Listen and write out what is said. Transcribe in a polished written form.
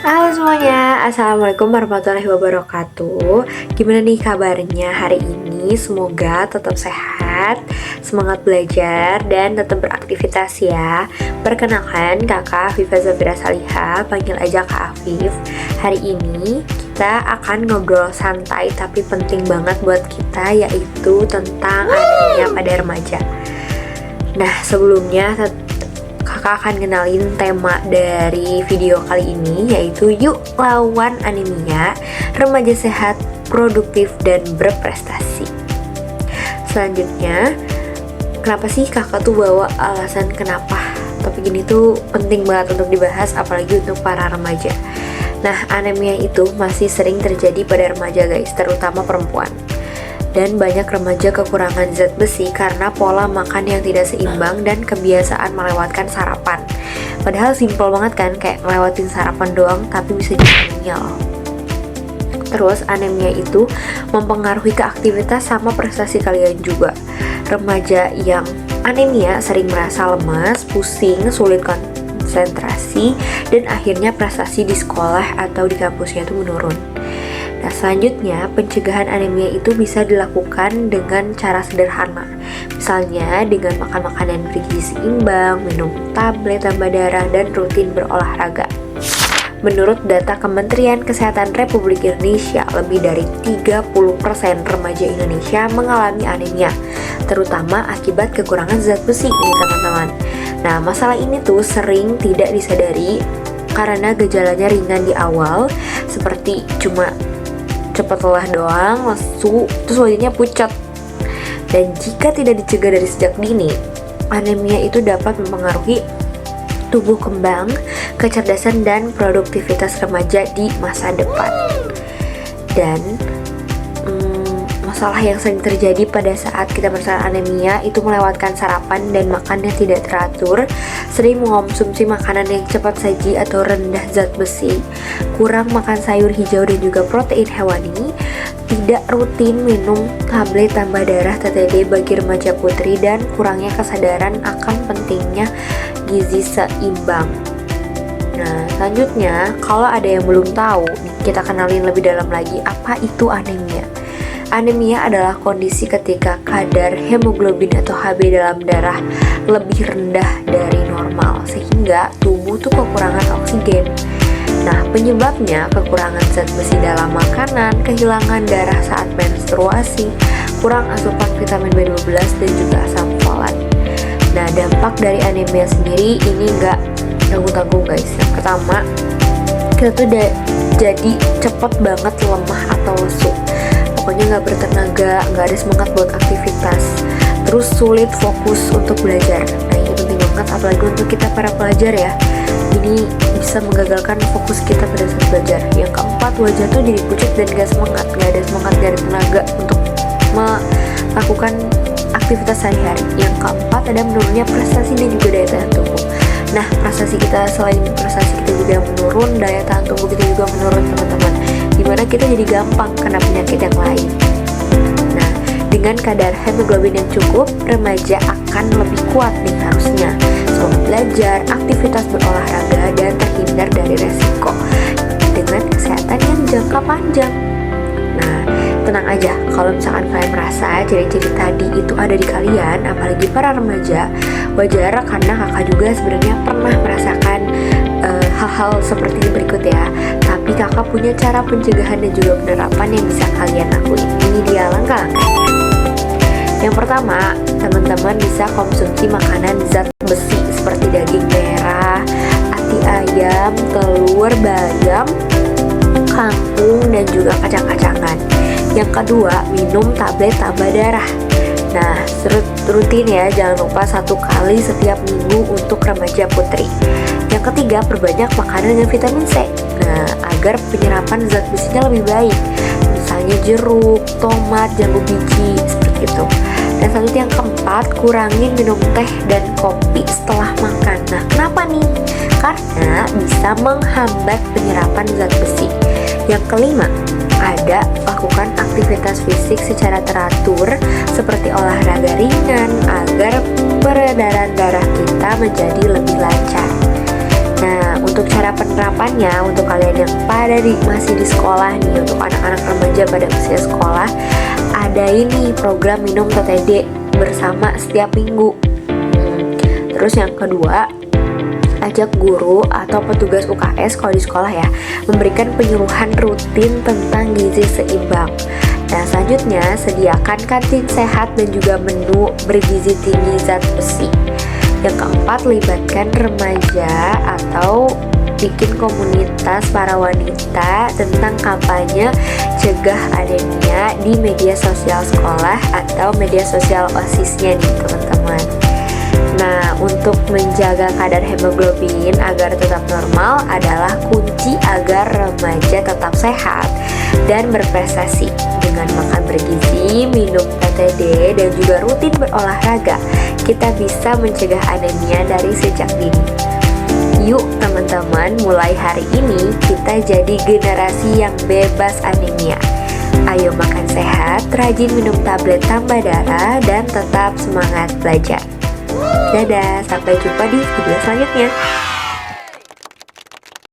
Halo semuanya, Assalamualaikum warahmatullahi wabarakatuh. Gimana nih kabarnya hari ini? Semoga tetap sehat, semangat belajar, dan tetap beraktivitas ya. Perkenalkan, kakak Afifa Zafira Salihah, panggil aja Kak Afif. Hari ini kita akan ngobrol santai tapi penting banget buat kita, yaitu tentang anemia pada remaja. Nah, sebelumnya kakak akan kenalin tema dari video kali ini, yaitu Yuk Lawan Anemia, Remaja Sehat, Produktif, dan Berprestasi. Selanjutnya, kenapa sih kakak tuh bawa alasan kenapa topik ini tuh penting banget untuk dibahas, apalagi untuk para remaja. Nah, anemia itu masih sering terjadi pada remaja guys, terutama perempuan. Dan banyak remaja kekurangan zat besi karena pola makan yang tidak seimbang dan kebiasaan melewatkan sarapan. Padahal simpel banget kan, kayak ngelewatin sarapan doang tapi bisa jadi anemia loh. Terus anemia itu mempengaruhi keaktivitas sama prestasi kalian juga. Remaja yang anemia sering merasa lemas, pusing, sulit konsentrasi, dan akhirnya prestasi di sekolah atau di kampusnya itu menurun. Nah, selanjutnya pencegahan anemia itu bisa dilakukan dengan cara sederhana. Misalnya dengan makan makanan bergizi seimbang, minum tablet tambah darah, dan rutin berolahraga. Menurut data Kementerian Kesehatan Republik Indonesia, lebih dari 30% remaja Indonesia mengalami anemia, terutama akibat kekurangan zat besi nih teman-teman. Nah, masalah ini tuh sering tidak disadari karena gejalanya ringan di awal, seperti cuma cepat lelah doang, lesu, terus wajahnya pucat. Dan jika tidak dicegah dari sejak dini, anemia itu dapat mempengaruhi tubuh kembang, kecerdasan, dan produktivitas remaja di masa depan. Dan masalah yang sering terjadi pada saat kita merasakan anemia itu melewatkan sarapan dan makannya tidak teratur, sering mengonsumsi makanan yang cepat saji atau rendah zat besi, kurang makan sayur hijau dan juga protein hewani, tidak rutin minum tablet tambah darah TTD bagi remaja putri, dan kurangnya kesadaran akan pentingnya gizi seimbang. Nah, selanjutnya, kalau ada yang belum tahu, kita kenalin lebih dalam lagi apa itu anemia. Anemia adalah kondisi ketika kadar hemoglobin atau Hb dalam darah lebih rendah dari normal, sehingga tubuh tuh kekurangan oksigen. Nah, penyebabnya kekurangan zat besi dalam makanan, kehilangan darah saat menstruasi, kurang asupan vitamin B12, dan juga asam folat. Nah, dampak dari anemia sendiri ini nggak tanggung-tanggung guys. Yang pertama, kita tuh jadi cepet banget lemah atau lesu. Pokoknya nggak bertenaga, nggak ada semangat buat aktivitas, terus sulit fokus untuk belajar. Nah, ini penting banget apalagi untuk kita para pelajar ya. Ini bisa menggagalkan fokus kita pada saat belajar. Yang keempat, wajah tuh jadi pucat dan nggak ada semangat, nggak ada tenaga untuk melakukan aktivitas sehari-hari. Yang keempat, ada menurunnya prestasi dan juga daya tahan tubuh. Nah, prestasi kita juga menurun, daya tahan tubuh kita juga menurun teman-teman, dimana kita jadi gampang kena penyakit yang lain. Nah, dengan kadar hemoglobin yang cukup, remaja akan lebih kuat nih harusnya, semangat belajar, aktivitas berolahraga, dan terhindar dari resiko dengan kesehatan yang jangka panjang. Nah, tenang aja, kalau misalkan kalian merasa ciri-ciri tadi itu ada di kalian, apalagi para remaja, wajar karena kakak juga sebenarnya pernah merasakan hal-hal seperti ini berikut ya. Tapi kakak punya cara pencegahan dan juga penerapan yang bisa kalian lakuin. Ini dia langkah-langkahnya. Yang pertama, teman-teman bisa konsumsi makanan zat besi seperti daging merah, ati ayam, telur, bayam, kangkung, dan juga kacang-kacangan. Yang kedua, minum tablet tambah darah. Nah, rutin ya, jangan lupa 1 kali setiap minggu untuk remaja putri. Yang ketiga, perbanyak makanan dengan vitamin C. Nah, agar penyerapan zat besinya lebih baik. Misalnya jeruk, tomat, jambu biji, seperti itu. Dan selanjutnya yang keempat, kurangin minum teh dan kopi setelah makan. Nah, kenapa nih? Karena bisa menghambat penyerapan zat besi. Yang kelima, ada lakukan aktivitas fisik secara teratur seperti olahraga ringan agar peredaran darah kita menjadi lebih lancar. Nah, untuk untuk cara penerapannya, untuk kalian yang masih di sekolah nih, untuk anak-anak remaja pada usia sekolah, ada ini program minum TTD bersama setiap minggu. Terus yang kedua, ajak guru atau petugas UKS kalau di sekolah ya, memberikan penyuluhan rutin tentang gizi seimbang. Nah, selanjutnya sediakan kantin sehat dan juga menu bergizi tinggi zat besi. Yang keempat, libatkan remaja atau bikin komunitas para wanita tentang kampanye cegah anemia di media sosial sekolah atau media sosial OSIS-nya nih teman-teman. Nah, untuk menjaga kadar hemoglobin agar tetap normal adalah kunci agar remaja tetap sehat dan berprestasi. Dengan makan bergizi, minum TTD, dan juga rutin berolahraga, kita bisa mencegah anemia dari sejak dini. Yuk teman-teman, mulai hari ini kita jadi generasi yang bebas anemia. Ayo makan sehat, rajin minum tablet tambah darah, dan tetap semangat belajar. Dadah, sampai jumpa di video selanjutnya.